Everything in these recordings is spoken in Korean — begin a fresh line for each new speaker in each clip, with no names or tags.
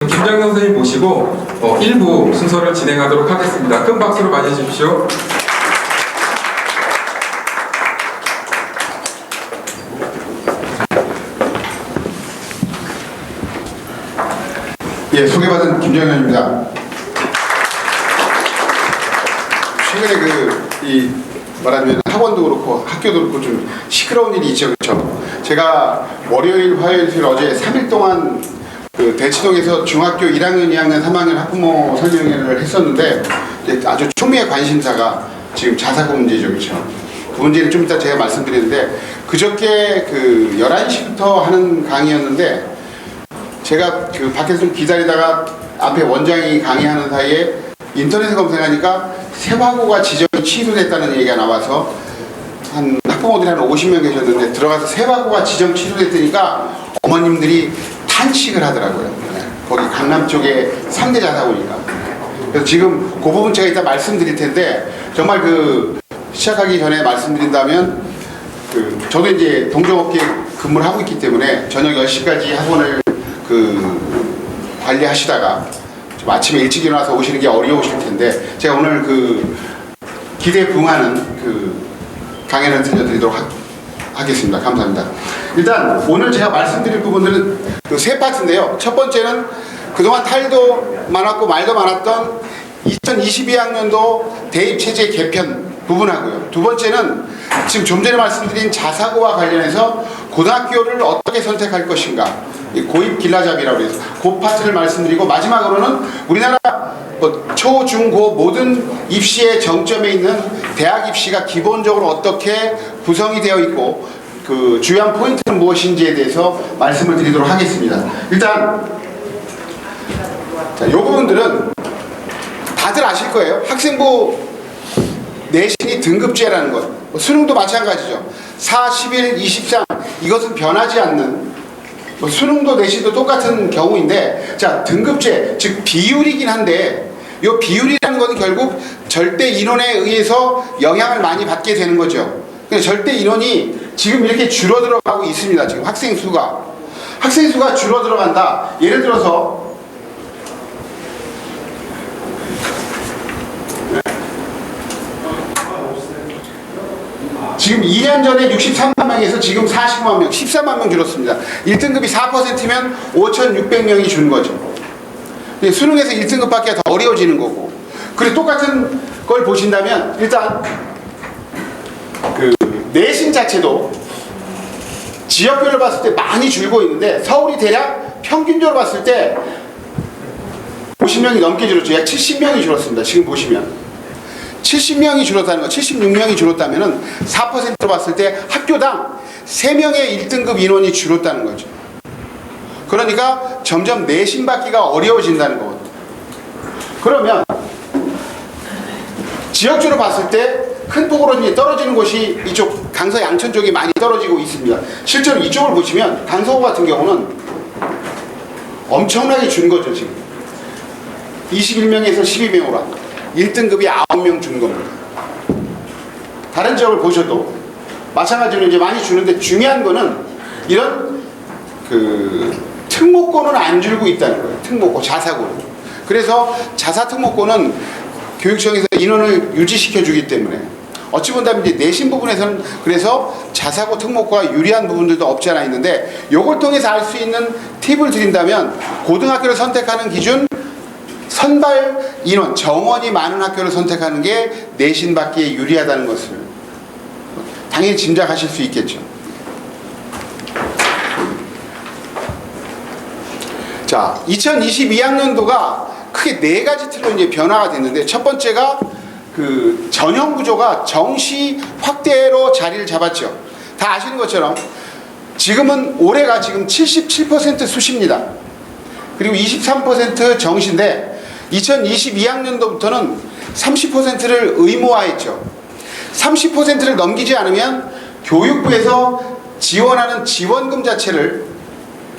김장현 선생님 모시고 1부 순서를 진행하도록 하겠습니다. 큰 박수로 맞이해 주십시오.
예, 소개받은 김정현입니다. 최근에 말하자면 학원도 그렇고 학교도 그렇고 좀 시끄러운 일이 있죠, 그렇죠? 제가 월요일, 화요일, 수요일 어제 3일 동안 대치동에서 중학교 1학년, 2학년, 3학년 학부모 설명회를 했었는데 아주 초미의 관심사가 지금 자사고 문제죠, 그렇죠? 그 문제는 좀 이따 제가 말씀드리는데 그저께 11시부터 하는 강의였는데 제가 밖에서 좀 기다리다가 앞에 원장이 강의하는 사이에 인터넷에 검색하니까 세화고가 지정이 취소됐다는 얘기가 나와서 학부모들이 한 50명 계셨는데 들어가서 세화고가 지정 취소됐다니까 어머님들이 탄식을 하더라고요. 네. 거기 강남 쪽에 3대 자사고니까. 그래서 지금 그 부분 제가 이따 말씀드릴 텐데 정말 시작하기 전에 말씀드린다면 저도 이제 동종업계 근무를 하고 있기 때문에 저녁 10시까지 학원을 관리하시다가 좀 아침에 일찍 일어나서 오시는 게 어려우실 텐데 제가 오늘 기대에 부응하는 강연을 들려드리도록 하겠습니다. 감사합니다. 일단 오늘 제가 말씀드릴 부분들은 세 파트인데요. 첫 번째는 그동안 탈도 많았고 말도 많았던 2022학년도 대입체제 개편 부분하고요. 두 번째는 지금 좀 전에 말씀드린 자사고와 관련해서 고등학교를 어떻게 선택할 것인가, 고입 길라잡이라고 해서 그 파트를 말씀드리고, 마지막으로는 우리나라 초, 중, 고 모든 입시의 정점에 있는 대학 입시가 기본적으로 어떻게 구성이 되어 있고 주요한 포인트는 무엇인지에 대해서 말씀을 드리도록 하겠습니다. 일단 이 부분들은 다들 아실 거예요. 학생부 내신이 등급제라는 것, 수능도 마찬가지죠. 4, 11, 23 이것은 변하지 않는, 수능도 내신도 똑같은 경우인데, 자, 등급제, 즉 비율이긴 한데 이 비율이라는 것은 결국 절대 인원에 의해서 영향을 많이 받게 되는 거죠. 절대 인원이 지금 이렇게 줄어들어가고 있습니다. 지금 학생 수가 줄어들어간다. 예를 들어서 지금 2년 전에 63만 명에서 지금 49만 명, 14만 명 줄었습니다. 1등급이 4%면 5,600명이 준 거죠. 수능에서 1등급 받기가 더 어려워지는 거고. 그리고 똑같은 걸 보신다면 일단 내신 자체도 지역별로 봤을 때 많이 줄고 있는데 서울이 대략 평균적으로 봤을 때 50명이 넘게 줄었죠. 약 70명이 줄었습니다. 지금 보시면 70명이 줄었다는 거, 76명이 줄었다면 4%로 봤을 때 학교당 3명의 1등급 인원이 줄었다는 거죠. 그러니까 점점 내신 받기가 어려워진다는 거거든요. 그러면 지역주로 봤을 때 큰 폭으로 이제 떨어지는 곳이 이쪽 강서 양천 쪽이 많이 떨어지고 있습니다. 실제로 이쪽을 보시면 강서구 같은 경우는 엄청나게 준 거죠. 지금 21명에서 12명으로 1등급이 9명 준 겁니다. 다른 지역을 보셔도 마찬가지로 이제 많이 주는데, 중요한 거는 이런 특목고는 안 줄고 있다는 거예요. 특목고, 자사고는. 그래서 자사 특목고는 교육청에서 인원을 유지시켜 주기 때문에 어찌 본다면 이제 내신 부분에서는 그래서 자사고 특목고가 유리한 부분들도 없지 않아 있는데, 요걸 통해서 알 수 있는 팁을 드린다면 고등학교를 선택하는 기준, 선발 인원, 정원이 많은 학교를 선택하는 게 내신 받기에 유리하다는 것을 당연히 짐작하실 수 있겠죠. 자, 2022학년도가 크게 4가지 틀로 이제 변화가 됐는데, 첫 번째가 전형 구조가 정시 확대로 자리를 잡았죠. 다 아시는 것처럼 지금은 올해가 지금 77% 수시입니다. 그리고 23% 정시인데 2022학년도부터는 30%를 의무화했죠. 30%를 넘기지 않으면 교육부에서 지원하는 지원금 자체를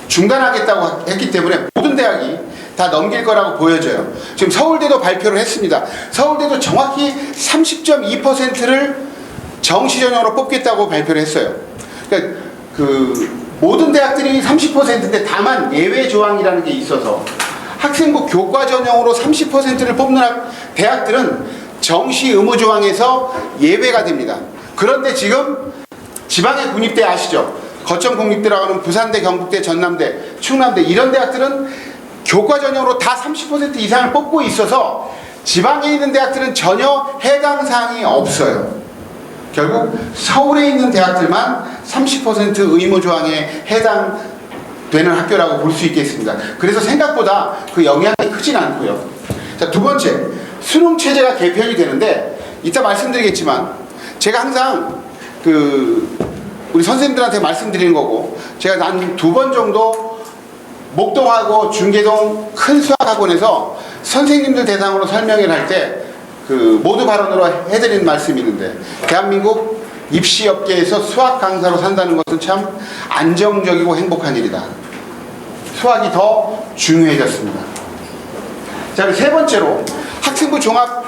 중단하겠다고 했기 때문에 모든 대학이 다 넘길 거라고 보여져요. 지금 서울대도 발표를 했습니다. 서울대도 정확히 30.2%를 정시 전형으로 뽑겠다고 발표를 했어요. 그러니까 모든 대학들이 30%인데 다만 예외 조항이라는 게 있어서 학생부 교과 전형으로 30%를 뽑는 대학들은 정시 의무 조항에서 예외가 됩니다. 그런데 지금 지방의 국립대 아시죠? 거점 국립대라고 하는 부산대, 경북대, 전남대, 충남대 이런 대학들은 교과 전형으로 다 30% 이상을 뽑고 있어서 지방에 있는 대학들은 전혀 해당 사항이 없어요. 결국 서울에 있는 대학들만 30% 의무 조항에 해당되는 학교라고 볼 수 있겠습니다. 그래서 생각보다 그 영향이 크진 않고요. 자, 두 번째, 수능 체제가 개편이 되는데 이따 말씀드리겠지만 제가 항상 우리 선생님들한테 말씀드리는 거고, 제가 한 2번 정도 목동하고 중계동 큰 수학학원에서 선생님들 대상으로 설명을 할 때 모두 발언으로 해드린 말씀이 있는데, 대한민국 입시 업계에서 수학 강사로 산다는 것은 참 안정적이고 행복한 일이다. 수학이 더 중요해졌습니다. 자, 세 번째로 학생부 종합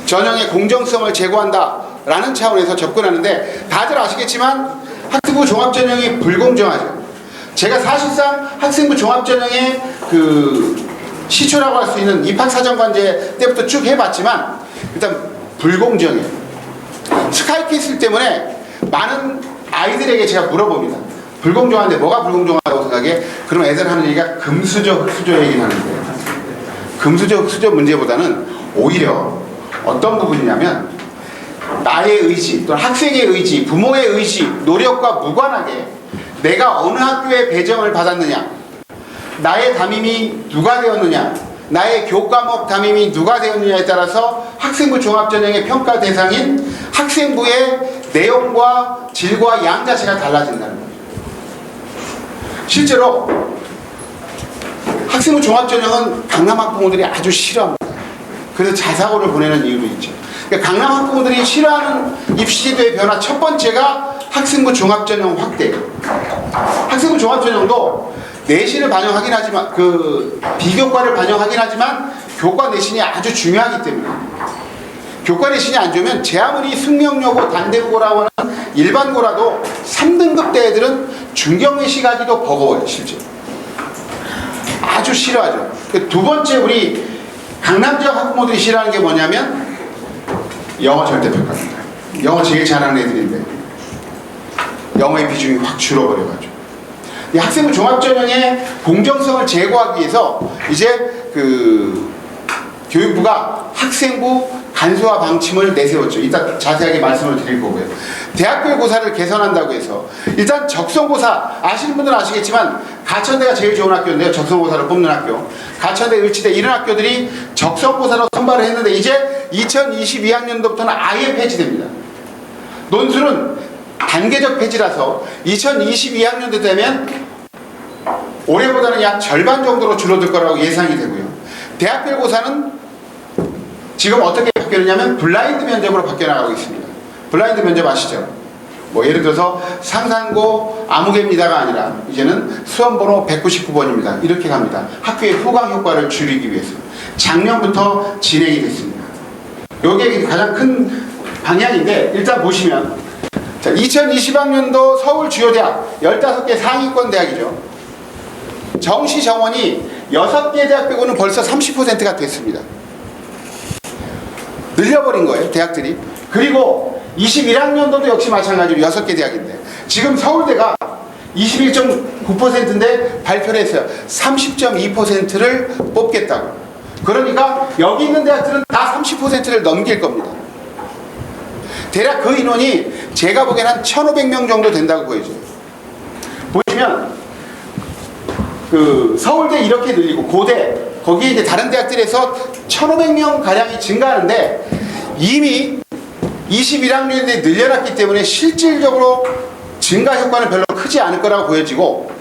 전형의 공정성을 제고한다 라는 차원에서 접근하는데, 다들 아시겠지만 학생부 종합 전형이 불공정하죠. 제가 사실상 학생부 종합 전형의 시초라고 할 수 있는 입학사정관제 때부터 쭉 해봤지만 일단 불공정해요. 스카이캐슬 때문에 많은 아이들에게 제가 물어봅니다. 불공정한데 뭐가 불공정하다고 생각해? 그럼 애들 하는 얘기가 금수저, 흑수저 얘기를 하는데, 금수저, 흑수저 문제보다는 오히려 어떤 부분이냐면 나의 의지 또는 학생의 의지, 부모의 의지, 노력과 무관하게 내가 어느 학교에 배정을 받았느냐, 나의 담임이 누가 되었느냐, 나의 교과목 담임이 누가 되었느냐에 따라서 학생부 종합전형의 평가 대상인 학생부의 내용과 질과 양 자체가 달라진다는 거죠. 실제로 학생부 종합전형은 강남학부모들이 아주 싫어합니다. 그래서 자사고를 보내는 이유도 있죠. 그러니까 강남학부모들이 싫어하는 입시제도의 변화 첫 번째가 학생부 종합전형 확대예요. 학생부 종합전형도 내신을 반영하긴 하지만 비교과를 반영하긴 하지만 교과 내신이 아주 중요하기 때문에, 교과 내신이 안 좋으면 제 아무리 숙명여고, 단대국어라고 하는 일반고라도 3등급 대 애들은 중경외시 가기도 버거워요. 실제 아주 싫어하죠. 두 번째, 우리 강남 지역 학부모들이 싫어하는 게 뭐냐면 영어 절대평가입니다. 영어 제일 잘하는 애들인데 영어의 비중이 확 줄어버려가지고, 이 학생부 종합전형의 공정성을 제고하기 위해서 이제 교육부가 학생부 간소화 방침을 내세웠죠. 이따 자세하게 말씀을 드릴 거고요. 대학교의 고사를 개선한다고 해서 일단 적성고사, 아시는 분들은 아시겠지만 가천대가 제일 좋은 학교인데요. 적성고사를 뽑는 학교, 가천대, 을지대 이런 학교들이 적성고사로 선발을 했는데 이제 2022학년도부터는 아예 폐지됩니다. 논술은 단계적 폐지라서 2022학년도 되면 올해보다는 약 절반 정도로 줄어들 거라고 예상이 되고요. 대학별 고사는 지금 어떻게 바뀌었냐면 블라인드 면접으로 바뀌어나가고 있습니다. 블라인드 면접 아시죠? 예를 들어서 상산고 아무개입니다가 아니라 이제는 수험번호 199번입니다. 이렇게 갑니다. 학교의 후광 효과를 줄이기 위해서 작년부터 진행이 됐습니다. 이게 가장 큰 방향인데, 일단 보시면 자, 2020학년도 서울 주요 대학 15개 상위권 대학이죠. 정시 정원이 6개 대학 빼고는 벌써 30%가 됐습니다. 늘려버린 거예요, 대학들이. 그리고 21학년도도 역시 마찬가지로 6개 대학인데, 지금 서울대가 21.9%인데 발표를 했어요. 30.2%를 뽑겠다고. 그러니까 여기 있는 대학들은 다 30%를 넘길 겁니다. 대략 그 인원이 제가 보기엔 한 1,500명 정도 된다고 보여져요. 보시면 서울대 이렇게 늘리고 고대, 거기에 이제 다른 대학들에서 1,500명 가량이 증가하는데 이미 21학년에 늘려놨기 때문에 실질적으로 증가 효과는 별로 크지 않을 거라고 보여지고,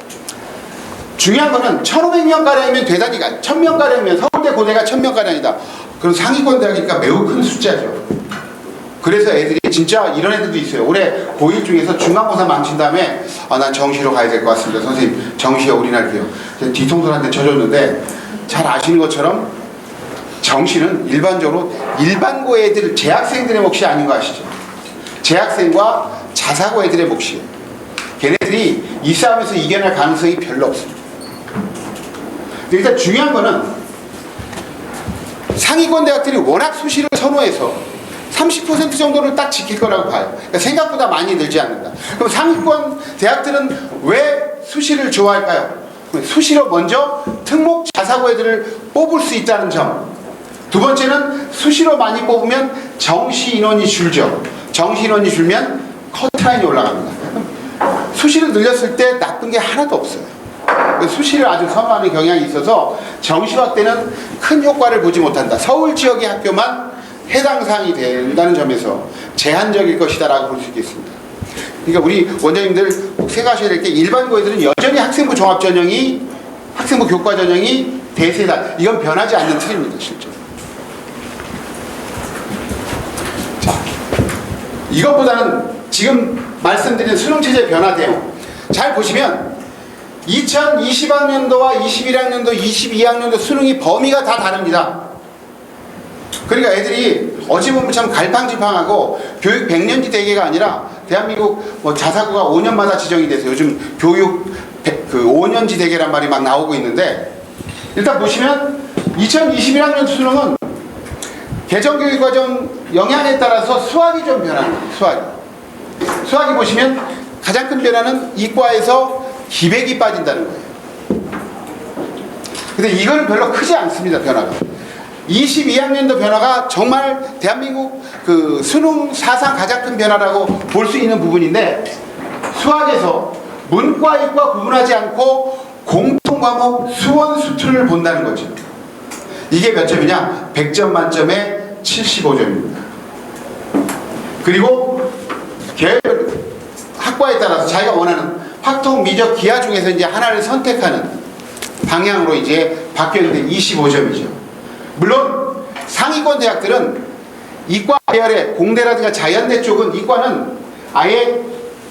중요한 거는 1,500명 가량이면 대단히가 1,000명 가량이면 서울대 고대가 1,000명 가량이다. 그럼 상위권 대학이니까 매우 큰 숫자죠. 그래서 애들이 진짜 이런 애들도 있어요. 올해 고1 중에서 중간고사 망친 다음에 난 정시로 가야 될 것 같습니다. 선생님 정시에 올인할게요. 뒤통수한테 져줬는데, 잘 아시는 것처럼 정시는 일반적으로 일반고 애들, 재학생들의 몫이 아닌 거 아시죠? 재학생과 자사고 애들의 몫이에요. 걔네들이 이 싸움에서 이겨낼 가능성이 별로 없습니다. 일단 중요한 거는 상위권 대학들이 워낙 수시를 선호해서 30% 정도를 딱 지킬 거라고 봐요. 그러니까 생각보다 많이 늘지 않는다. 그럼 상위권 대학들은 왜 수시를 좋아할까요? 수시로 먼저 특목 자사고 애들을 뽑을 수 있다는 점. 두 번째는 수시로 많이 뽑으면 정시 인원이 줄죠. 정시 인원이 줄면 커트라인이 올라갑니다. 수시를 늘렸을 때 나쁜 게 하나도 없어요. 수시를 아주 선호하는 경향이 있어서 정시화 때는 큰 효과를 보지 못한다. 서울 지역의 학교만 해당 사항이 된다는 점에서 제한적일 것이다라고 볼 수 있겠습니다. 그러니까 우리 원장님들 꼭 생각하셔야 될 게 일반고 애들은 여전히 학생부 종합 전형이 학생부 교과 전형이 대세다. 이건 변하지 않는 틀입니다. 실제로. 자, 이것보다는 지금 말씀드린 수능체제 변화 대응 잘 보시면 2020학년도와 21학년도, 22학년도 수능이 범위가 다 다릅니다. 그러니까 애들이 어찌 보면 참 갈팡질팡하고 교육 100년지 대계가 아니라 대한민국 뭐 자사고가 5년마다 지정이 돼서 요즘 교육 5년지 대계란 말이 막 나오고 있는데 일단 보시면 2021학년 수능은 개정교육과정 영향에 따라서 수학이 좀 변합니다. 수학이 보시면 가장 큰 변화는 이과에서 기백이 빠진다는 거예요. 근데 이건 별로 크지 않습니다. 변화가. 22학년도 변화가 정말 대한민국 그 수능 사상 가장 큰 변화라고 볼 수 있는 부분인데 수학에서 문과 이과 구분하지 않고 공통과목 수원 수투를 본다는 거죠. 이게 몇 점이냐? 100점 만점에 75점입니다. 그리고 학과에 따라서 자기가 원하는 확통, 미적, 기하 중에서 이제 하나를 선택하는 방향으로 이제 바뀌었는데 25점이죠. 물론 상위권 대학들은 이과 계열의 공대라든가 자연대 쪽은 이과는 아예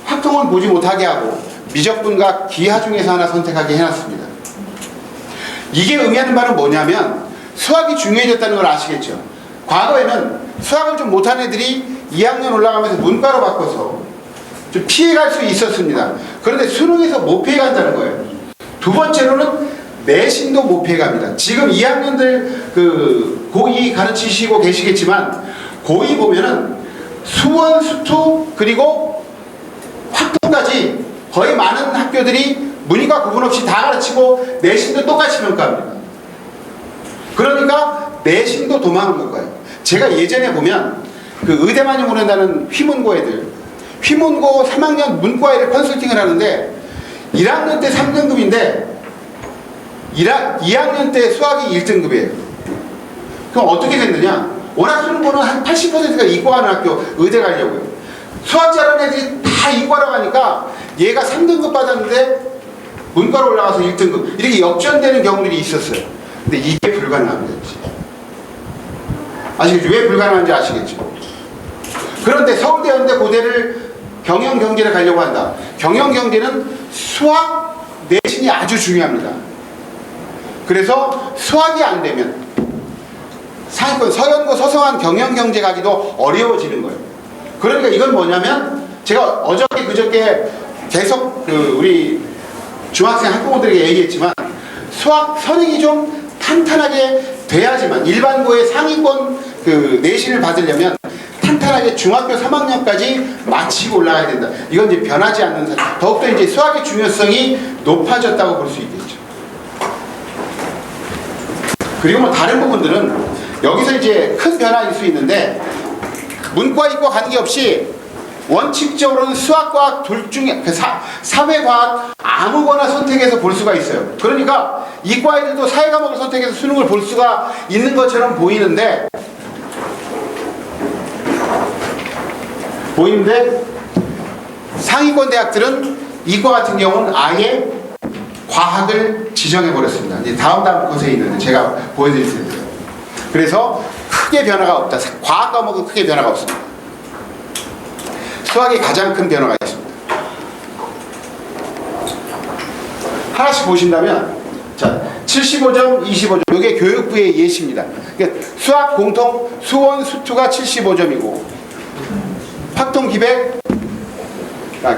확통을 보지 못하게 하고 미적분과 기하 중에서 하나 선택하게 해놨습니다. 이게 의미하는 바는 뭐냐면 수학이 중요해졌다는 걸 아시겠죠. 과거에는 수학을 좀 못한 애들이 2학년 올라가면서 문과로 바꿔서 좀 피해갈 수 있었습니다. 그런데 수능에서 못 피해간다는 거예요. 두 번째로는 내신도 못 피해갑니다. 지금 2학년들 그 고2 가르치시고 계시겠지만 고2 보면은 수원, 수투 그리고 확통까지 거의 많은 학교들이 문이과 구분 없이 다 가르치고 내신도 똑같이 평가합니다. 그러니까 내신도 도망을 못 가요. 제가 예전에 보면 그 의대만이 보낸다는 휘문고 애들 휘문고 3학년 문과애를 컨설팅을 하는데 1학년 때 3등급인데 2학년 때 수학이 1등급이에요. 그럼 어떻게 됐느냐? 워낙 수능고는 한 80%가 이과 가는 학교 의대 가려고요. 수학 잘하는 애들이 다 이과로 가니까 얘가 3등급 받았는데 문과로 올라가서 1등급 이렇게 역전되는 경우들이 있었어요. 근데 이게 불가능합니다. 아시겠죠? 왜 불가능한지 아시겠죠? 그런데 서울대, 연대, 고대를 경영경제를 가려고 한다. 경영경제는 수학 내신이 아주 중요합니다. 그래서 수학이 안 되면 상위권 서연고 서성한 경영경제 가기도 어려워지는 거예요. 그러니까 이건 뭐냐면 제가 어저께 그저께 계속 우리 중학생 학부모들에게 얘기했지만 수학 선행이 좀 탄탄하게 돼야지만 일반고의 상위권 그 내신을 받으려면 탄탄하게 중학교 3학년까지 마치고 올라가야 된다. 이건 이제 변하지 않는 사실. 더욱더 이제 수학의 중요성이 높아졌다고 볼 수 있겠죠. 그리고 뭐 다른 부분들은 여기서 이제 큰 변화일 수 있는데 문과 이과 관계없이 원칙적으로는 수학과학 둘 중에 사회과학 아무거나 선택해서 볼 수가 있어요. 그러니까 이과 애들도 사회과목을 선택해서 수능을 볼 수가 있는 것처럼 보이는데 상위권 대학들은 이과 같은 경우는 아예 과학을 지정해 버렸습니다. 이제 다음 것에 있는데 제가 보여드릴 텐데요. 그래서 크게 변화가 없다. 과학 과목은 크게 변화가 없습니다. 수학이 가장 큰 변화가 있습니다. 하나씩 보신다면 자 75점, 25점 이게 교육부의 예시입니다. 그러니까 수학 공통 수원, 수투가 75점이고 확통 기백,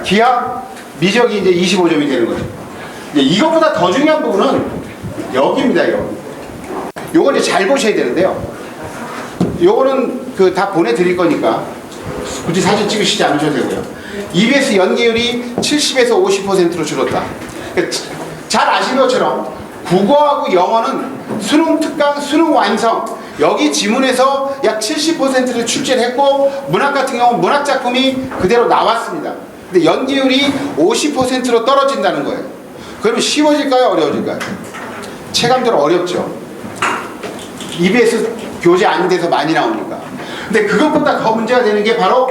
기하, 미적이 이제 25점이 되는 거죠. 이것보다 더 중요한 부분은 여기입니다. 여기. 요걸 이제 잘 보셔야 되는데요. 요거는 그 다 보내드릴 거니까 굳이 사진 찍으시지 않으셔도 되고요. EBS 연계율이 70에서 50%로 줄었다. 그러니까 잘 아시는 것처럼 국어하고 영어는 수능 특강, 수능 완성 여기 지문에서 약 70%를 출제를 했고 문학 같은 경우는 문학 작품이 그대로 나왔습니다. 근데 연계율이 50%로 떨어진다는 거예요. 그러면 쉬워질까요? 어려워질까요? 체감적으로 어렵죠. EBS 교재 아닌 데서 많이 나오니까. 근데 그것보다 더 문제가 되는 게 바로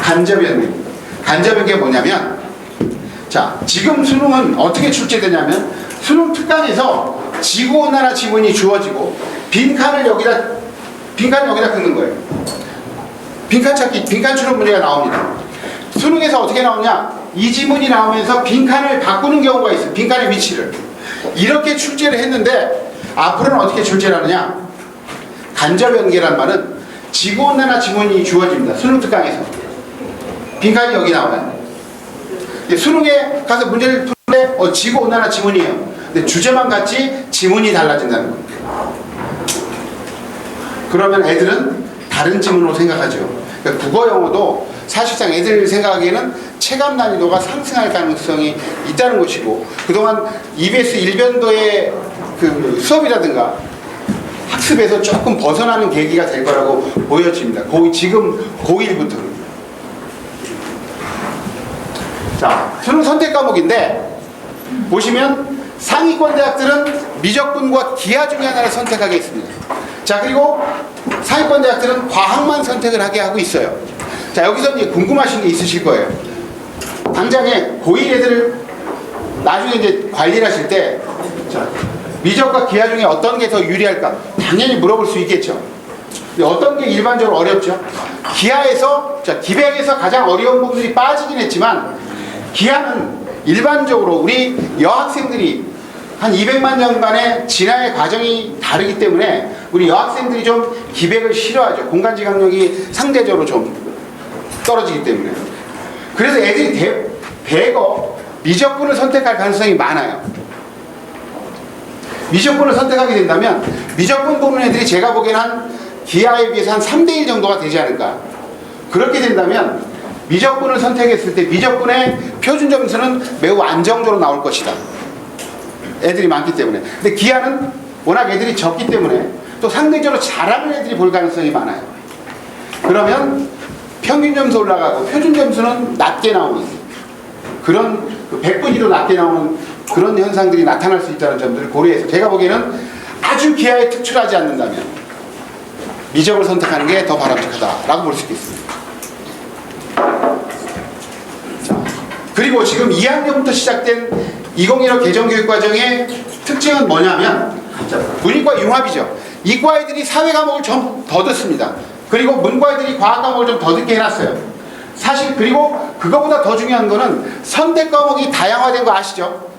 간접연계입니다. 간접연계가 뭐냐면, 자, 지금 수능은 어떻게 출제되냐면 수능 특강에서 지구온난화 지문이 주어지고 빈칸을 여기다 긋는 거예요. 빈칸 찾기, 빈칸 추론 문제가 나옵니다. 수능에서 어떻게 나오냐? 이 지문이 나오면서 빈칸을 바꾸는 경우가 있어요. 빈칸의 위치를. 이렇게 출제를 했는데 앞으로는 어떻게 출제를 하느냐? 간접연계란 말은 지구온난화 지문이 주어집니다. 수능 특강에서. 빈칸이 여기 나와요. 수능에 가서 문제를 풀때 지구온난화 지문이에요. 근데 주제만 같이 지문이 달라진다는 겁니다. 그러면 애들은 다른 지문으로 생각하죠. 그러니까 국어 영어도 사실상 애들 생각하기에는 체감 난이도가 상승할 가능성이 있다는 것이고, 그동안 EBS 일변도의 그 수업이라든가 학습에서 조금 벗어나는 계기가 될 거라고 보여집니다. 지금 고1부터는. 자, 수능 선택 과목인데 보시면 상위권 대학들은 미적분과 기하 중에 하나를 선택하겠습니다. 자, 그리고 상위권 대학들은 과학만 선택을 하게 하고 있어요. 자, 여기서 이제 궁금하신 게 있으실 거예요. 당장에 고1 애들을 나중에 이제 관리를 하실 때, 자, 미적과 기하 중에 어떤 게 더 유리할까? 당연히 물어볼 수 있겠죠. 근데 어떤 게 일반적으로 어렵죠? 기하에서, 자, 기백에서 가장 어려운 부분들이 빠지긴 했지만, 기하는 일반적으로 우리 여학생들이 한 200만 년간의 진화의 과정이 다르기 때문에 우리 여학생들이 좀 기백을 싫어하죠. 공간지각력이 상대적으로 좀 떨어지기 때문에. 그래서 애들이 대거 미적분을 선택할 가능성이 많아요. 미적분을 선택하게 된다면 미적분 보는 애들이 제가 보기엔 한 기하에 비해서 한 3대1 정도가 되지 않을까. 그렇게 된다면 미적분을 선택했을 때 미적분의 표준 점수는 매우 안정적으로 나올 것이다. 애들이 많기 때문에. 근데 기하는 워낙 애들이 적기 때문에 또 상대적으로 잘하는 애들이 볼 가능성이 많아요. 그러면 평균 점수 올라가고 표준 점수는 낮게 나오는 그런 100분위로 낮게 나오는 그런 현상들이 나타날 수 있다는 점들을 고려해서 제가 보기에는 아주 기하에 특출하지 않는다면 미적을 선택하는 게 더 바람직하다라고 볼 수 있겠습니다. 자, 그리고 지금 2학년부터 시작된 2015 개정교육과정의 특징은 뭐냐면, 자, 문이과 융합이죠. 이과 애들이 사회 과목을 좀 더 듣습니다. 그리고 문과 애들이 과학 과목을 좀 더 듣게 해놨어요. 사실 그리고 그거보다 더 중요한 거는 선택 과목이 다양화된 거 아시죠?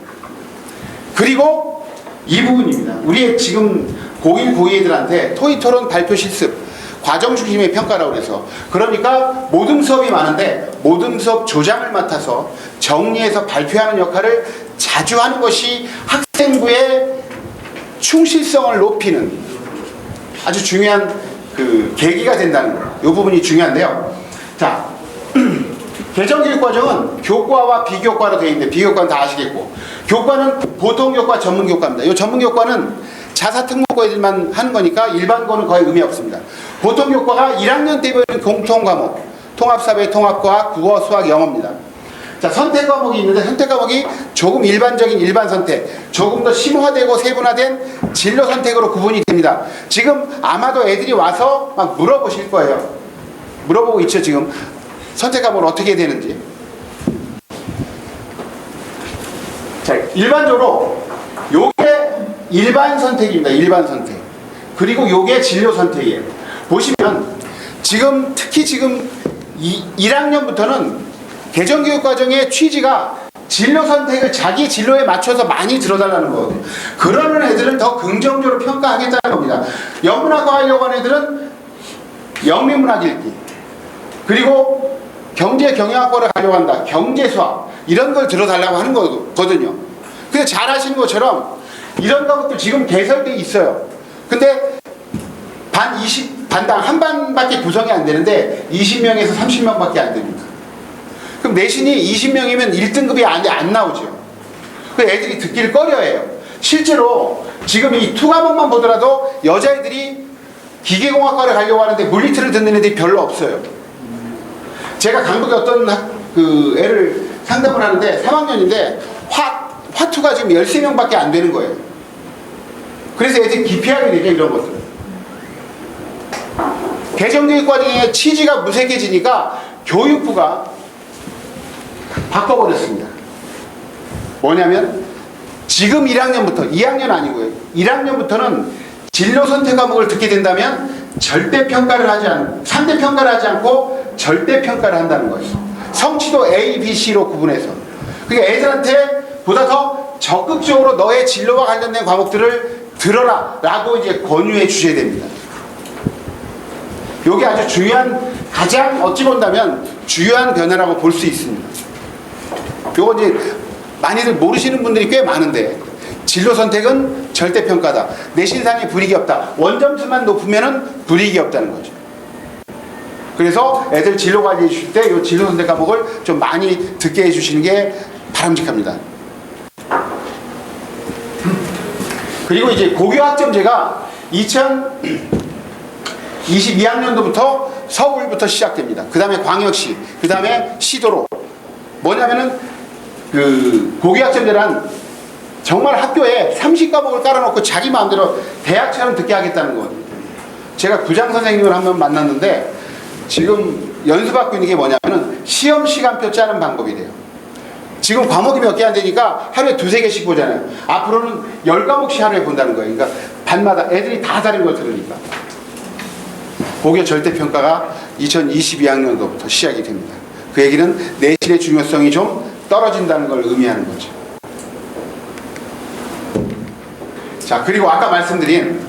그리고 이 부분입니다. 우리 지금 고1, 고2 애들한테 토익 토론 발표 실습 과정 중심의 평가라고 해서, 그러니까 모든 수업이 많은데 모든 수업 조장을 맡아서 정리해서 발표하는 역할을 자주 하는 것이 학생부의 충실성을 높이는 아주 중요한 그 계기가 된다는 거예요. 이 부분이 중요한데요. 자, 개정교육과정은 교과와 비교과로 되어 있는데, 비교과는 다 아시겠고, 교과는 보통교과, 전문교과입니다. 이 전문교과는 자사특목고 애들만 하는 거니까 일반고는 거의 의미 없습니다. 보통교과가 1학년 때 배우는 공통과목, 통합사회, 통합과학, 국어, 수학, 영어입니다. 자, 선택과목이 있는데 선택과목이 조금 일반적인 일반 선택, 조금 더 심화되고 세분화된 진로 선택으로 구분이 됩니다. 지금 아마도 애들이 와서 막 물어보실 거예요. 물어보고 있죠. 지금 선택과목을 어떻게 해야 되는지. 자, 일반적으로 요게 일반 선택입니다. 일반 선택. 그리고 요게 진로 선택이에요. 보시면 지금 특히 지금 1학년부터는 개정교육과정의 취지가 진로 선택을 자기 진로에 맞춰서 많이 들어달라는 거거든요. 그러는 애들은 더 긍정적으로 평가하겠다는 겁니다. 영문학과 하려고 하는 애들은 영민문학 읽기, 그리고 경제 경영학과를 가려고 한다, 경제수학, 이런 걸 들어달라고 하는 거거든요. 근데 잘 아시는 것처럼 이런 과목들 지금 개설돼 있어요. 근데 반당 한 반밖에 구성이 안 되는데 20명에서 30명밖에 안 됩니다. 그럼 내신이 20명이면 1등급이 안 나오죠. 그 애들이 듣기를 꺼려해요. 실제로 지금 이 2과목만 보더라도 여자애들이 기계공학과를 가려고 하는데 물리틀을 듣는 애들이 별로 없어요. 제가 강북에 어떤 그 애를 상담을 하는데 3학년인데 화투가 지금 13명밖에 안 되는 거예요. 그래서 애들이 기피하게 되죠, 이런 것들. 개정교육과정의 취지가 무색해지니까 교육부가 바꿔버렸습니다. 뭐냐면 지금 1학년부터, 2학년 아니고요. 1학년부터는 진로 선택 과목을 듣게 된다면 절대 평가를 하지 않고, 상대 평가를 하지 않고 절대 평가를 한다는 거예요. 성취도 A, B, C로 구분해서. 그러니까 애들한테 보다 더 적극적으로 너의 진로와 관련된 과목들을 들어라 라고 이제 권유해 주셔야 됩니다. 이게 아주 중요한, 가장 어찌 본다면 중요한 변화라고 볼 수 있습니다. 요거 이제 많이들 모르시는 분들이 꽤 많은데, 진로 선택은 절대평가다. 내신상에 불이익이 없다. 원점수만 높으면은 불이익이 없다는 거죠. 그래서 애들 진로 관리해 주실 때 이 진로 선택 과목을 좀 많이 듣게 해주시는 게 바람직합니다. 그리고 이제 고교학점제가 2022학년도부터 서울부터 시작됩니다. 그 다음에 광역시, 그 다음에 시도로. 뭐냐면은 그 고교학점제란 정말 학교에 30과목을 깔아놓고 자기 마음대로 대학처럼 듣게 하겠다는 거예요. 제가 부장 선생님을 한 번 만났는데 지금 연습하고 있는 게 뭐냐면은 시험 시간표 짜는 방법이래요. 지금 과목이 몇 개 안 되니까 하루에 2-3개씩 보잖아요. 앞으로는 10과목씩 하루에 본다는 거예요. 그러니까 반마다 애들이 다 다른 걸 들으니까. 고교 절대평가가 2022학년도부터 시작이 됩니다. 그 얘기는 내신의 중요성이 좀 떨어진다는 걸 의미하는 거죠. 자, 그리고 아까 말씀드린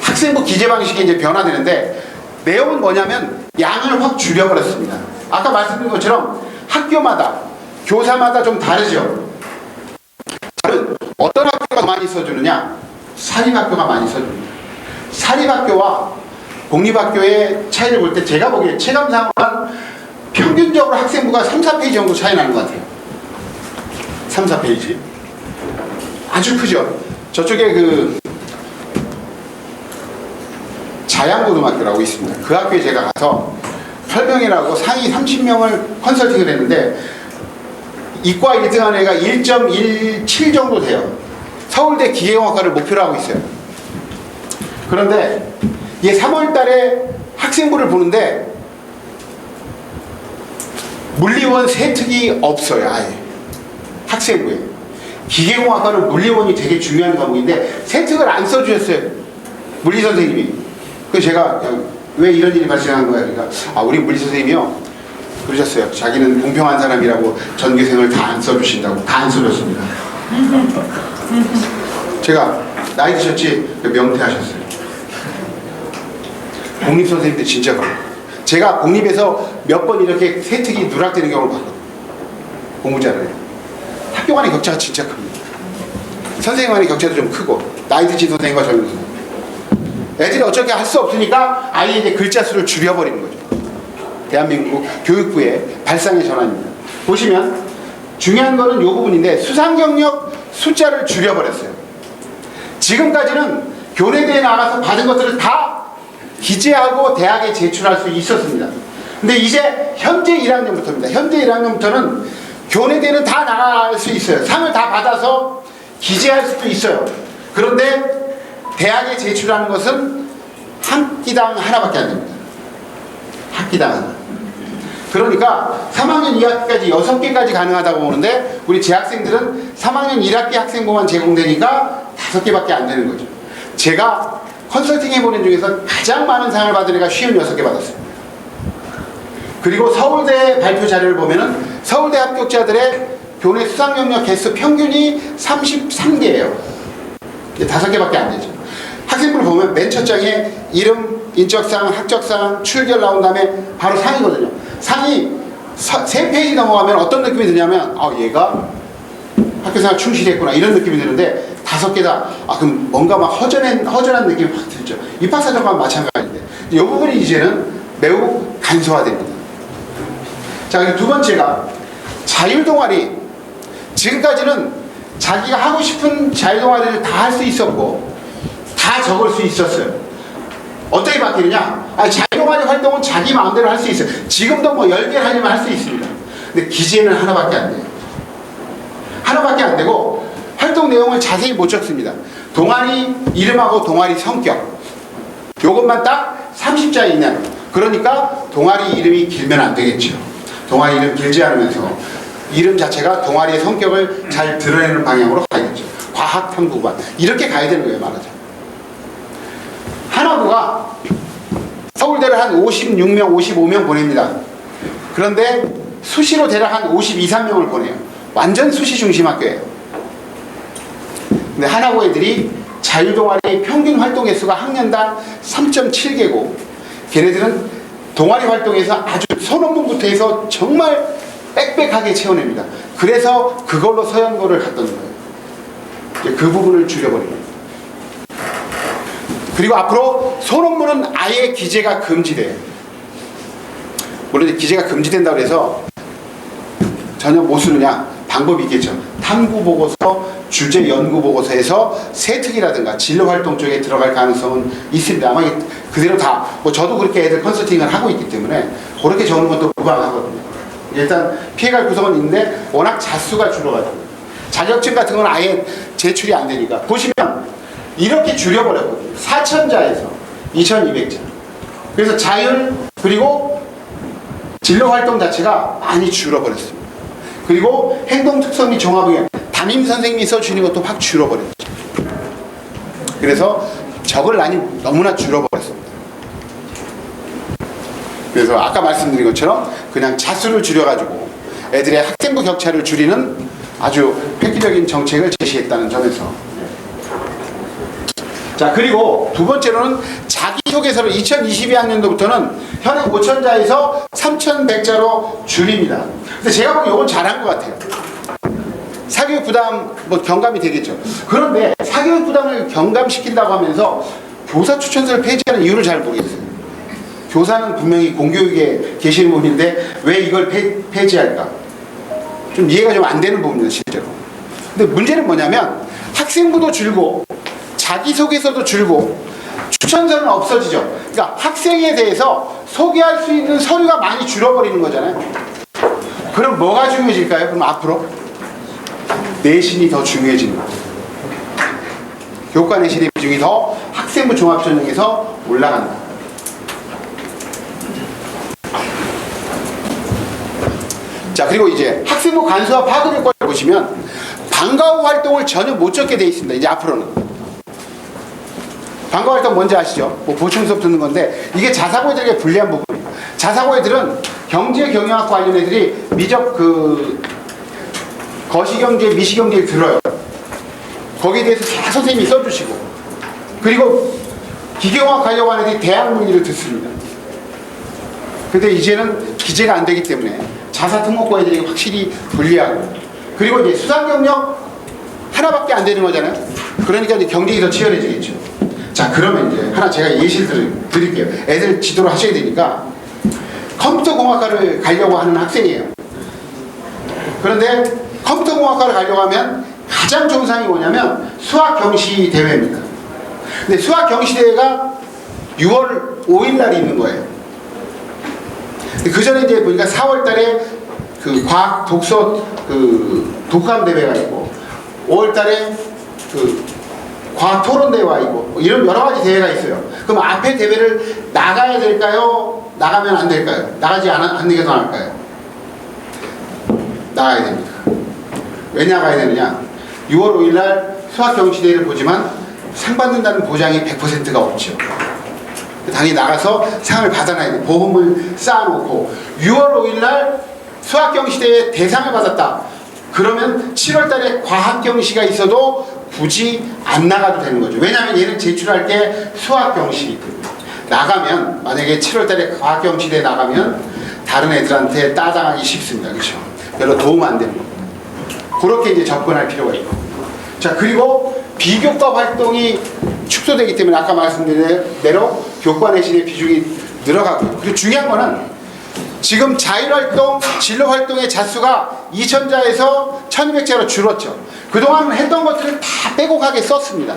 학생부 기재 방식이 이제 변화되는데, 내용은 뭐냐면 양을 확 줄여버렸습니다. 아까 말씀드린 것처럼 학교마다, 교사마다 좀 다르죠. 어떤 학교가 많이 써주느냐? 사립학교가 많이 써줍니다. 사립학교와 공립학교의 차이를 볼 때 제가 보기에 체감상으로 평균적으로 학생부가 3-4페이지 정도 차이 나는 것 같아요. 3-4페이지. 아주 크죠. 저쪽에 그 자양고등학교라고 있습니다. 그 학교에 제가 가서 8명이라고 상위 30명을 컨설팅을 했는데 이과 1등한 애가 1.17 정도 돼요. 서울대 기계공학과를 목표로 하고 있어요. 그런데 이게 3월 달에 학생부를 보는데 물리원 세특이 없어요. 아예 학생부에. 기계공학과는 물리원이 되게 중요한 과목인데 세특을 안 써주셨어요, 물리 선생님이. 그래서 제가 왜 이런 일이 발생한 거야? 그러니까 우리 물리 선생님이요 그러셨어요. 자기는 공평한 사람이라고 전교생을 다 안 써주신다고. 다 안 써줬습니다. 제가 나이 드셨지? 명퇴하셨어요. 공립 선생님들 진짜 그래요. 제가 공립에서 몇 번 이렇게 세특이 누락되는 경우를 봤거든요. 공부 잘해요. 학교 간의 격차가 진짜 큽니다. 선생님 간의 격차도 좀 크고, 나이 드신 선생님과 젊은 선생님. 애들이 어떻게 할 수 없으니까 아예 이제 글자 수를 줄여버리는 거죠. 대한민국 교육부의 발상의 전환입니다. 보시면 중요한 거는 이 부분인데, 수상경력 숫자를 줄여버렸어요. 지금까지는 교내대에 나가서 받은 것들을 다 기재하고 대학에 제출할 수 있었습니다. 근데 이제 현재 1학년부터입니다. 현재 1학년부터는 교내대는 다 나갈 수 있어요. 상을 다 받아서 기재할 수도 있어요. 그런데 대학에 제출하는 것은 학기당 하나밖에 안 됩니다. 학기당 하나. 그러니까 3학년 2학기까지 6개까지 가능하다고 보는데, 우리 재학생들은 3학년 1학기 학생부만 제공되니까 5개밖에 안 되는 거죠. 제가 컨설팅 해보는 중에서 가장 많은 상을 받은 애가 56개 받았어요. 그리고 서울대 발표 자료를 보면은 서울대 합격자들의 교내 수상경력 개수 평균이 33개예요. 5개밖에 안 되죠. 학생부를 보면 맨 첫 장에 이름, 인적사항, 학적사항, 출결 나온 다음에 바로 상이거든요. 상이 3페이지 넘어가면 어떤 느낌이 드냐면 얘가 학교생활 충실했구나 이런 느낌이 드는데, 5개다. 아, 그럼 뭔가 막 허전한 느낌이 확 들죠. 입학사정관 마찬가지인데. 이 부분이 이제는 매우 간소화됩니다. 자, 그리고 두 번째가 자율동아리. 지금까지는 자기가 하고 싶은 자율동아리를 다 할 수 있었고, 다 적을 수 있었어요. 어떻게 바뀌느냐? 자율동아리 활동은 자기 마음대로 할 수 있어요. 지금도 뭐 10개를 하려면 할 수 있습니다. 근데 기재는 하나밖에 안 돼요. 하나밖에 안 되고, 활동 내용을 자세히 못 적습니다. 동아리 이름하고 동아리 성격. 요것만 딱 30자 이내. 그러니까 동아리 이름이 길면 안 되겠죠. 동아리 이름 길지 않으면서 이름 자체가 동아리의 성격을 잘 드러내는 방향으로 가야겠죠. 과학 탐구반. 이렇게 가야 되는 거예요, 말하자면. 하나부가 서울대를 한 56명, 55명 보냅니다. 그런데 수시로 대략 한 52, 3명을 보내요. 완전 수시 중심 학교예요. 근데 하나고 애들이 자율동아리 평균 활동 횟수가 학년당 3.7개고, 걔네들은 동아리 활동에서 아주 소논문부터 해서 정말 빽빽하게 채워냅니다. 그래서 그걸로 서연고를 갔던 거예요. 이제 그 부분을 줄여버립니다. 그리고 앞으로 소논문은 아예 기재가 금지돼요. 물론 기재가 금지된다고 해서 전혀 못 쓰느냐? 방법이 있겠죠. 탐구보고서, 주제연구보고서에서 세특이라든가 진로활동 쪽에 들어갈 가능성은 있습니다. 아마 그대로 다, 뭐 저도 그렇게 애들 컨설팅을 하고 있기 때문에 그렇게 적는 것도 무방하거든요. 일단 피해갈 구성은 있는데 워낙 자수가 줄어가지고 자격증 같은 건 아예 제출이 안 되니까 보시면 이렇게 줄여버렸거든요. 4,000자에서 2,200자. 그래서 자율 그리고 진로활동 자체가 많이 줄어버렸습니다. 그리고 행동특성 및 종합응용 담임 선생님이 써주는 것도 확 줄어버렸죠. 그래서 적을 난이 너무나 줄어버렸습니다. 그래서 아까 말씀드린 것처럼 그냥 자수를 줄여가지고 애들의 학생부 격차를 줄이는 아주 획기적인 정책을 제시했다는 점에서. 자, 그리고 두 번째로는 자기소개서를 2022학년도부터는 현행 5,000자에서 3,100자로 줄입니다. 근데 제가 보기엔 이건 잘한 것 같아요. 사교육 부담 뭐 경감이 되겠죠. 그런데 사교육 부담을 경감시킨다고 하면서 교사 추천서를 폐지하는 이유를 잘 모르겠어요. 교사는 분명히 공교육에 계시는 분인데 왜 이걸 폐지할까? 좀 이해가 좀 안 되는 부분입니다, 실제로. 근데 문제는 뭐냐면 학생부도 줄고 자기소개서도 줄고 추천서는 없어지죠. 그러니까 학생에 대해서 소개할 수 있는 서류가 많이 줄어버리는 거잖아요. 그럼 뭐가 중요해질까요? 그럼 앞으로 내신이 더 중요해집니다. 교과 내신의 비중이 더 학생부 종합전형에서 올라간다. 자, 그리고 이제 학생부 간소화 파급 효과를 보시면 방과 후 활동을 전혀 못 적게 돼 있습니다. 이제 앞으로는 방과 활동 뭔지 아시죠? 뭐 보충 수업 듣는 건데 이게 자사고 애들에게 불리한 부분이에요. 자사고 애들은 경제 경영학 관련 애들이 미적 거시경제 미시경제를 들어요. 거기에 대해서 다 선생님이 써주시고, 그리고 기계공학 가려고 하는 애들이 대학 문의를 듣습니다. 근데 이제는 기재가 안 되기 때문에 자사특목고 애들이 확실히 불리하고, 그리고 이제 수상경력 하나밖에 안 되는 거잖아요. 그러니까 이제 경쟁이 더 치열해지겠죠. 자, 그러면 이제 하나 제가 예시를 드릴게요. 애들 지도를 하셔야 되니까 컴퓨터공학과를 가려고 하는 학생이에요. 그런데 컴퓨터공학과를 가려고 하면 가장 좋은 상이 뭐냐면 수학경시 대회입니다. 근데 수학경시 대회가 6월 5일 날 있는 거예요. 그 전에 이제 보니까 4월 달에 그 과학 독서 독감 대회가 있고, 5월 달에 그 과학 토론 대회가 있고, 이런 여러 가지 대회가 있어요. 그럼 앞에 대회를 나가야 될까요? 나가면 안 될까요? 나가지 않는 게 더 나을까요? 나가야 됩니다. 왜 나가야 되느냐? 6월 5일 날 수학경시대회를 보지만 상 받는다는 보장이 100%가 없죠. 당연히 나가서 상을 받아놔야 돼. 보험을 쌓아놓고 6월 5일 날 수학경시대회 대상을 받았다. 그러면 7월 달에 과학경시가 있어도 굳이 안 나가도 되는 거죠. 왜냐하면 얘는 제출할 게 수학경시. 나가면, 만약에 7월 달에 과학경시대에 나가면 다른 애들한테 따당하기 쉽습니다. 그렇죠? 별로 도움 안 되는 겁니다. 그렇게 이제 접근할 필요가 있고. 자, 그리고 비교과 활동이 축소되기 때문에 아까 말씀드린 대로 교과 내신의 비중이 늘어가고요. 그리고 중요한 거는 지금 자율활동, 진로활동의 자수가 2000자에서 1200자로 줄었죠. 그동안 했던 것들을 다 빼곡하게 썼습니다.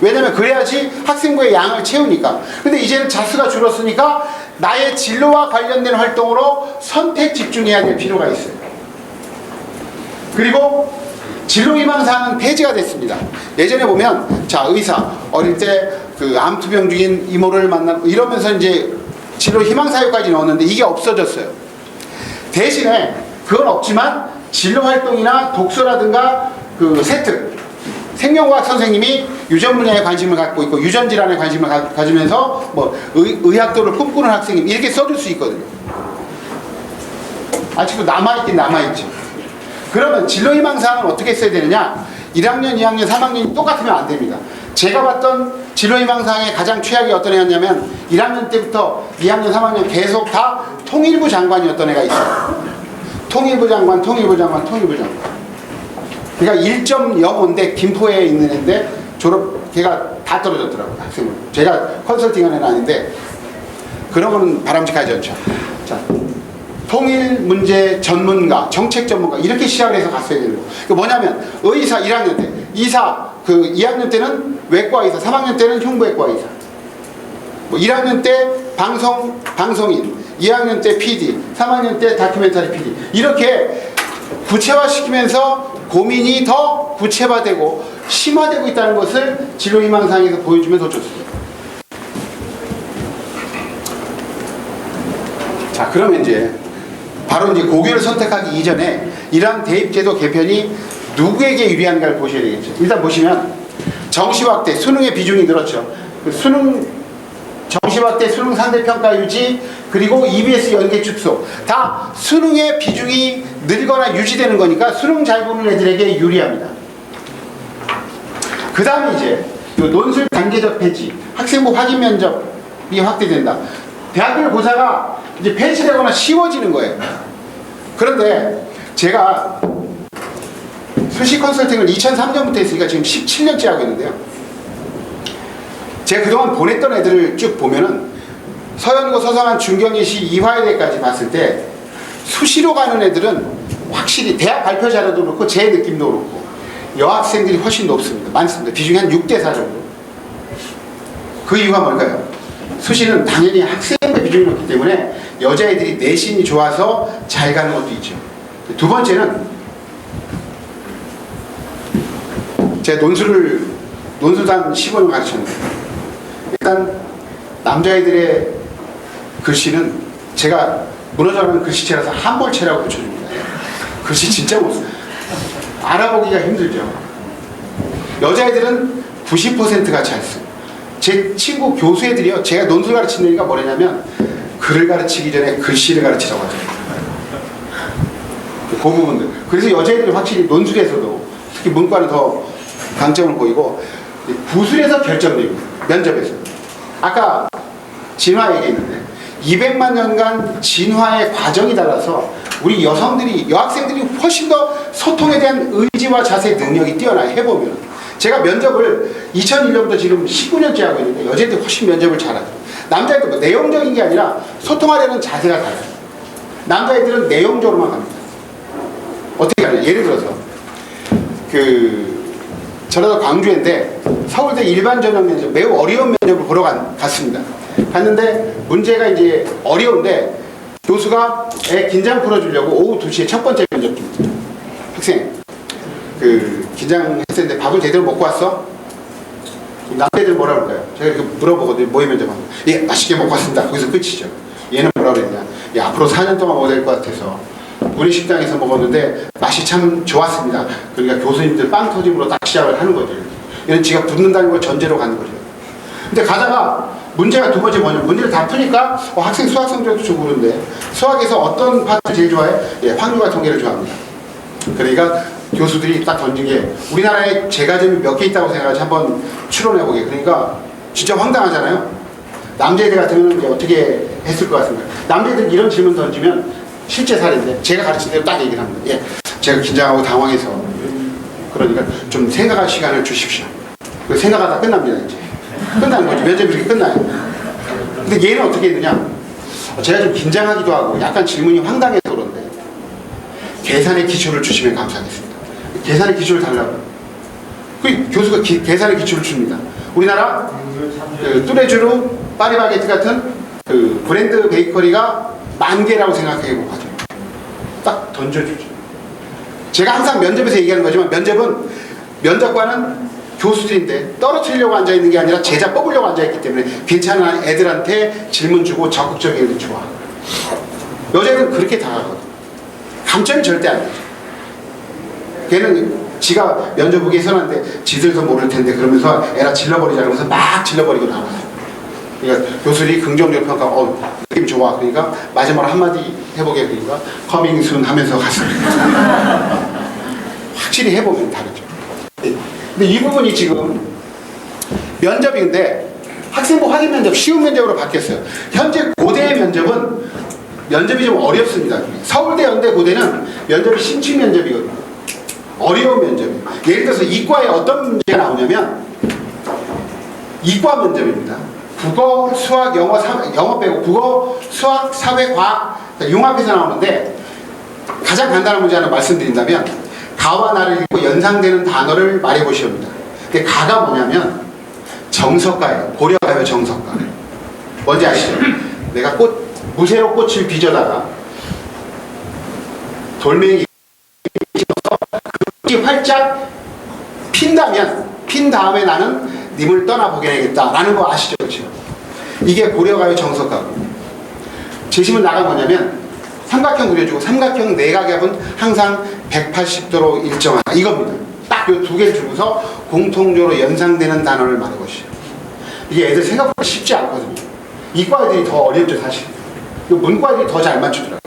왜냐면 그래야지 학생부의 양을 채우니까. 근데 이제는 자수가 줄었으니까 나의 진로와 관련된 활동으로 선택 집중해야 될 필요가 있어요. 그리고 진로 희망사항은 폐지가 됐습니다. 예전에 보면 자 의사 어릴 때 그 암투병 중인 이모를 만나고 이러면서 이제 진로 희망사유까지 넣었는데 이게 없어졌어요. 대신에 그건 없지만 진로 활동이나 독서라든가 그 세특 생명과학 선생님이 유전 분야에 관심을 갖고 있고 유전 질환에 관심을 가지면서 뭐 의학도를 꿈꾸는 학생님 이렇게 써줄 수 있거든요. 아직도 남아있긴 남아있죠. 그러면 진로 희망사항은 어떻게 써야 되느냐? 1학년, 2학년, 3학년이 똑같으면 안 됩니다. 제가 봤던 진로 희망사항의 가장 최악이 어떤 애였냐면 1학년 때부터 2학년, 3학년 계속 다 통일부 장관이었던 애가 있어요. 통일부 장관, 통일부 장관, 통일부 장관. 그러니까 1.05인데 김포에 있는 애인데 걔가 다 떨어졌더라고요. 학생을. 제가 컨설팅한 애는 아닌데 그런 거는 바람직하지 않죠. 자, 통일 문제 전문가, 정책 전문가 이렇게 시작을 해서 갔어야 되는 거. 그 뭐냐면 의사 1학년 때, 이사 그 2학년 때는 외과 의사, 3학년 때는 흉부외과 의사. 뭐 1학년 때 방송인, 2학년 때 PD, 3학년 때 다큐멘터리 PD 이렇게 구체화시키면서 고민이 더 구체화되고 심화되고 있다는 것을 진로희망사항에서 보여주면 더 좋습니다. 자, 그러면 이제 바로 이제 고교를 선택하기 이전에 이러한 대입제도 개편이 누구에게 유리한가를 보셔야 되겠죠. 일단 보시면 정시확대, 수능의 비중이 늘었죠. 그 정시확대, 수능 상대평가 유지, 그리고 EBS 연계 축소 다 수능의 비중이 늘거나 유지되는 거니까 수능 잘 보는 애들에게 유리합니다. 그 다음에 이제 논술 단계적 폐지, 학생부 확인 면접이 확대된다. 대학교 고사가 이제 폐지되거나 쉬워지는 거예요. 그런데 제가 수시 컨설팅을 2003년부터 했으니까 지금 17년째 하고 있는데요. 제가 그동안 보냈던 애들을 쭉 보면은 서연고, 서성한, 중경예시, 이화여대까지 봤을 때 수시로 가는 애들은 확실히 대학 발표 자료도 그렇고 제 느낌도 그렇고 여학생들이 훨씬 높습니다. 많습니다. 비중이 한 6대4 정도. 그 이유가 뭘까요? 수시는 당연히 학생의 비중이 높기 때문에 여자애들이 내신이 좋아서 잘 가는 것도 있죠. 두 번째는 제가 논술도 한 15년 가르쳤는데 일단 남자애들의 글씨는 제가 무너져가는 글씨체라서 한벌체라고 붙여줍니다. 글씨 진짜 못 써요. 알아보기가 힘들죠. 여자애들은 90%가 잘 써요. 제 친구 교수 애들이요. 제가 논술 가르치는 얘기가 뭐냐면 글을 가르치기 전에 글씨를 가르치라고 하죠. 그 부분들. 그래서 여자애들이 확실히 논술에서도 특히 문과는 더 강점을 보이고 구술에서 결정됩니다. 면접에서. 아까 진화 얘기했는데 200만 년간 진화의 과정이 달라서 우리 여학생들이 훨씬 더 소통에 대한 의지와 자세 능력이 뛰어나요. 해보면 제가 면접을 2001년부터 지금 19년째 하고 있는데 여자애들이 훨씬 면접을 잘하죠. 남자애들 뭐 내용적인 게 아니라 소통하려는 자세가 달라요. 남자애들은 내용적으로만 갑니다. 어떻게 하냐. 예를 들어서 전라도 광주인데 서울대 일반 전형 면접 매우 어려운 면접을 보러 갔습니다. 갔는데 문제가 이제 어려운데 교수가 애 긴장 풀어주려고 오후 2시에 첫 번째 면접 줍니다. 학생 긴장했을 때 밥을 제대로 먹고 왔어? 남자애들 뭐라 그럴까요? 제가 이렇게 물어보거든요. 뭐에 면접하면 예 맛있게 먹고 왔습니다. 거기서 끝이죠. 얘는 뭐라 그랬냐? 예, 앞으로 4년 동안 먹어야 될 것 같아서 우리 식당에서 먹었는데 맛이 참 좋았습니다. 그러니까 교수님들 빵 터짐으로 딱 시작을 하는 거죠. 얘는 지가 붙는다는 걸 전제로 가는 거죠. 근데 가다가 문제가 두 번째 뭐냐? 문제를 다 푸니까 학생 수학 성적도 좋고 그런데 수학에서 어떤 파트 제일 좋아해? 예, 확률과 통계를 좋아합니다. 그러니까 교수들이 딱 던진 게 우리나라에 제과점이 몇 개 있다고 생각하지 한번 추론해보게. 그러니까 진짜 황당하잖아요. 남자애들 같으면 이제 어떻게 했을 것 같습니다. 남자애들 이런 질문 던지면 실제 사례인데 제가 가르친 대로 딱 얘기를 합니다. 예, 제가 긴장하고 당황해서 그러니까 좀 생각할 시간을 주십시오. 그 생각하다 끝납니다. 이제 끝나는 거죠. 면접이 이렇게 끝나요. 근데 얘는 어떻게 했느냐? 제가 좀 긴장하기도 하고 약간 질문이 황당해서 그런데 계산의 기초를 주시면 감사하겠습니다. 계산의 기초를 달라고. 그 교수가 계산의 기초를 줍니다. 우리나라 그 뚜레쥬르, 파리바게트 같은 그 브랜드 베이커리가 10,000개라고 생각해보고 하죠. 딱 던져주죠. 제가 항상 면접에서 얘기하는 거지만 면접관은 교수들인데 떨어뜨리려고 앉아있는 게 아니라 제자 뽑으려고 앉아있기 때문에 괜찮은 애들한테 질문 주고 적극적인 애들 좋아. 여자애들은 그렇게 당하거든. 감점이 절대 안 되죠. 걔는 지가 면접 보기 해서는데 지들도 모를 텐데 그러면서 애라 질러버리자 그러면서 막 질러버리고 나와요. 그러니까 교수들이 긍정적 평가, 느낌 좋아. 그러니까 마지막으로 한마디 해보게 그러니까 커밍 순 하면서 갔습니다. 확실히 해보면 다르죠. 근데 이 부분이 지금 면접인데 학생부 확인 면접, 쉬운 면접으로 바뀌었어요. 현재 고대 면접은 면접이 좀 어렵습니다. 서울대, 연대, 고대는 면접이 신취 면접이거든요. 어려운 면접이에요. 예를 들어서 이과에 어떤 문제가 나오냐면 이과 면접입니다. 국어, 수학, 영어 빼고 국어, 수학, 사회, 과학 융합해서 나오는데 가장 간단한 문제 하나 말씀드린다면 가와 나를 읽고 연상되는 단어를 말해보시옵니다. 근데 가가 뭐냐면 정석가예요. 고려가요 정석가. 뭔지 아시죠? 내가 무쇠로 꽃을 빚어다가 돌멩이 그 활짝 핀 다음에 나는 님을 떠나보게야겠다라는 거 아시죠? 그렇죠? 이게 고려가요 정석가고 제시문 나가 뭐냐면 삼각형 그려주고 삼각형 내각압은 항상 180도로 일정하다 이겁니다. 딱 이 두 개를 주고서 공통적으로 연상되는 단어를 말해보시죠. 이게 애들 생각보다 쉽지 않거든요. 이과 애들이 더 어렵죠 사실. 문과 애들이 더 잘 맞추더라고요.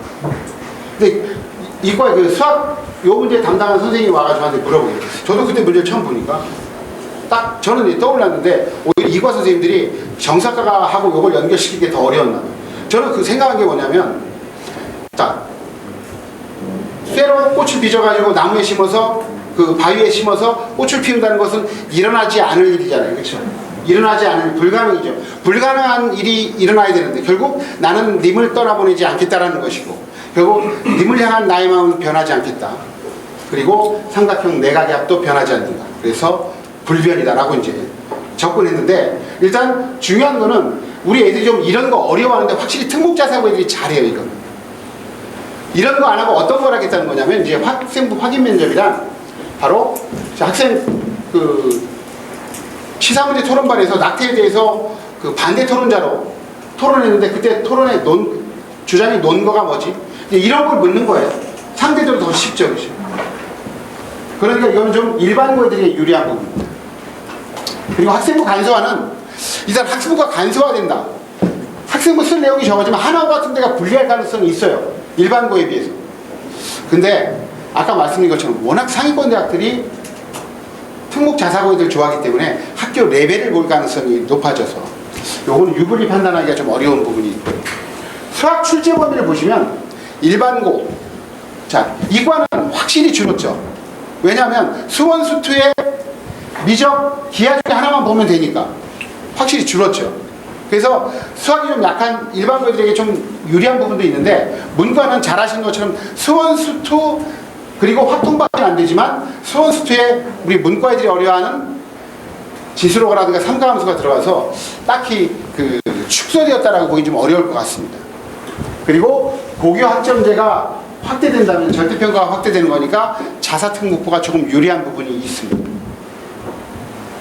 근데 이과 그 수학 요 문제 담당한 선생님이 와가지고 저한테 물어보게요. 저도 그때 문제를 처음 보니까 딱 저는 떠올랐는데 오히려 이과 선생님들이 정석가가 하고 요걸 연결시키기 더 어려웠나 봐요. 저는 그 생각한 게 뭐냐면 자 쇠로 꽃을 빚어가지고 나무에 심어서 그 바위에 심어서 꽃을 피운다는 것은 일어나지 않을 일이잖아요. 그렇죠? 일어나지 않을 불가능이죠. 불가능한 일이 일어나야 되는데 결국 나는 님을 떠나보내지 않겠다라는 것이고 결국 님을 향한 나의 마음은 변하지 않겠다. 그리고 삼각형 내각압도 변하지 않는다. 그래서 불변이다라고 이제 접근했는데 일단 중요한 거는 우리 애들이 좀 이런 거 어려워하는데 확실히 특목자사고 애들이 잘해요. 이거 이런 거 안 하고 어떤 걸 하겠다는 거냐면 이제 학생부 확인 면접이란 바로 학생 그 시사문제 토론반에서 낙태에 대해서 그 반대 토론자로 토론했는데 그때 토론에 주장이 논 거가 뭐지? 이런 걸 묻는 거예요. 상대적으로 더 쉽죠. 그렇죠? 그러니까 이거는 좀 일반고들에게 유리한 부분입니다. 그리고 학생부 간소화는 일단 학생부가 간소화된다. 학생부 쓸 내용이 적어지면 하나고 같은 데가 불리할 가능성이 있어요. 일반고에 비해서. 근데 아까 말씀드린 것처럼 워낙 상위권 대학들이 특목자사고들을 좋아하기 때문에 학교 레벨을 볼 가능성이 높아져서 요거는 유불리 판단하기가 좀 어려운 부분이 있고요. 수학 출제 범위를 보시면 일반고 자 이과는 확실히 줄었죠. 왜냐하면 수원 수투의 미적 기하 중에 하나만 보면 되니까 확실히 줄었죠. 그래서 수학이 좀 약한 일반고들에게 좀 유리한 부분도 있는데 문과는 잘 아시는 것처럼 수원 수투 그리고 확통밖에 안 되지만 수원 수투에 우리 문과 애들이 어려워하는 지수로라든가 삼가함수가 들어가서 딱히 그 축소되었다라고 보기 좀 어려울 것 같습니다. 그리고 고교 학점제가 확대된다면 절대평가가 확대되는 거니까 자사특목고가 조금 유리한 부분이 있습니다.